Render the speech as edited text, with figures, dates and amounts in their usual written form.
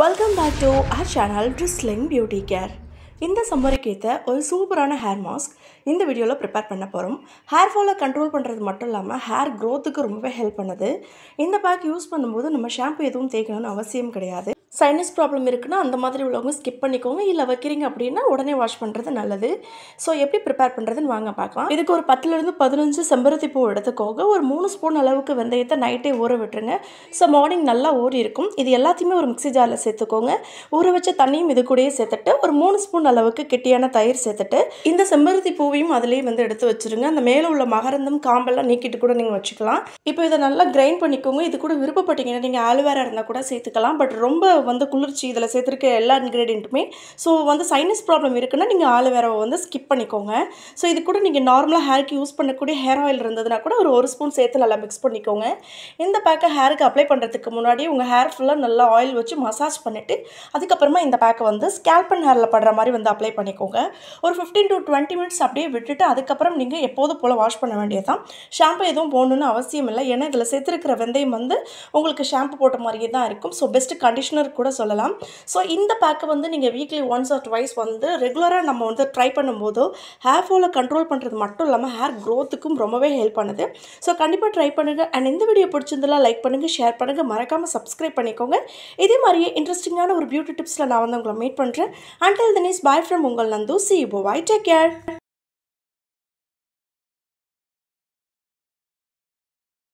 Welcome back to our channel Drizzling Beauty Care. இந்த சம்மருக்கு ஏற்ற ஒரு சூப்பரான ஹேர் மாஸ்க் இந்த வீடியோவில் ப்ரிப்பேர் பண்ண போகிறோம். ஹேர் ஃபாலை கண்ட்ரோல் பண்ணுறது மட்டும் இல்லாமல் ஹேர் க்ரோத்துக்கு ரொம்பவே ஹெல்ப் பண்ணுது. இந்த பேக் யூஸ் பண்ணும்போது நம்ம ஷாம்பு எதுவும் தேய்க்கணும்னு அவசியம் கிடையாது. சைனஸ் ப்ராப்ளம் இருக்குன்னா அந்த மாதிரி உள்ளவங்க ஸ்கிப் பண்ணிக்கோங்க. இல்லை வைக்கிறீங்க அப்படின்னா உடனே வாஷ் பண்ணுறது நல்லது. ஸோ எப்படி ப்ரிப்பேர் பண்ணுறதுன்னு வாங்க பார்க்கலாம். இதுக்கு ஒரு 10லேருந்து 15 செம்பருத்தி பூ எடுத்துக்கோங்க. ஒரு 3 ஸ்பூன் அளவுக்கு வெந்தயத்தை நைட்டே ஊற விட்டுருங்க. ஸோ மார்னிங் நல்லா ஊறி இருக்கும். இது எல்லாத்தையுமே ஒரு மிக்ஸி ஜாரில் சேர்த்துக்கோங்க. ஊற வச்ச தண்ணியும் இது கூடயே சேர்த்துட்டு ஒரு 3 ஸ்பூன் அளவுக்கு கெட்டியான தயிர் சேர்த்துட்டு இந்த செம்பருத்தி பூவையும் அதிலேயே எடுத்து வச்சுருங்க. அந்த மேலே உள்ள மகரந்தம் காம்பெல்லாம் நீக்கிட்டு கூட நீங்கள் வச்சுக்கலாம். இப்போ இதை நல்லா கிரைண்ட் பண்ணிக்கோங்க. இது கூட விருப்பப்பட்டீங்கன்னா நீங்கள் ஆலுவேரா இருந்தால் கூட சேர்த்துக்கலாம். பட் ரொம்ப குளிர்ச்சி இதில் சேர்த்துருக்க எல்லா இன்க்ரீடியண்ட்டுமே. ஸோ சைனஸ் ப்ராப்ளம் இருக்குன்னா நீங்கள் ஆலுவேராவை ஸ்கிப் பண்ணிக்கோங்க. ஸோ இது கூட நீங்கள் நார்மலாக ஹேருக்கு யூஸ் பண்ணக்கூடிய ஹேர் ஆயில் இருந்ததுன்னா கூட ஒரு ஸ்பூன் சேர்த்து நல்லா மிக்ஸ் பண்ணிக்கோங்க. இந்த பேக்கை ஹேருக்கு அப்ளை பண்ணுறதுக்கு முன்னாடி உங்கள் ஹேர் ஃபுல்லாக நல்லா ஆயில் வச்சு மசாஜ் பண்ணிவிட்டு அதுக்கப்புறமா இந்த பேக்கை ஸ்கேல்ப் அண்ட் ஹேரில் படுற மாதிரி அப்ளை பண்ணிக்கோங்க. ஒரு 15 to 20 மினிட்ஸ் அப்படியே விட்டுட்டு அதுக்கப்புறம் நீங்கள் எப்போதும் போல் வாஷ் பண்ண வேண்டியது தான். ஷாம்பு எதுவும் போடணுன்னு அவசியம் இல்லை. ஏன்னா இதில் சேர்த்துருக்கிற வெந்தயம் உங்களுக்கு ஷாம்பு போட்ட மாதிரியே தான் இருக்கும். ஸோ பெஸ்ட்டு கண்டிஷனர் கூட சொல்லலாம். ஸோ இந்த பேக்கை நீங்கள் வீக்லி ஒன்ஸ் ஆர் ட்வைஸ் ரெகுலராக நம்ம ட்ரை பண்ணும்போது ஹேர் ஃபாலை கண்ட்ரோல் பண்ணுறது மட்டும் இல்லாமல் ஹேர் க்ரோத்துக்கும் ரொம்பவே ஹெல்ப் பண்ணுது. ஸோ கண்டிப்பாக ட்ரை பண்ணுங்கள். அண்ட் இந்த வீடியோ பிடிச்சிருந்தெல்லாம் லைக் பண்ணுங்கள், ஷேர் பண்ணுங்கள், மறக்காமல் சப்ஸ்கிரைப் பண்ணிக்கோங்க. இதே மாதிரியே இன்ட்ரெஸ்டிங்கான ஒரு பியூட்டி டிப்ஸில் நான் உங்களை மீட் பண்ணுறேன். Until then is bye from உங்கள் Nandu. See you. Bye. Take care.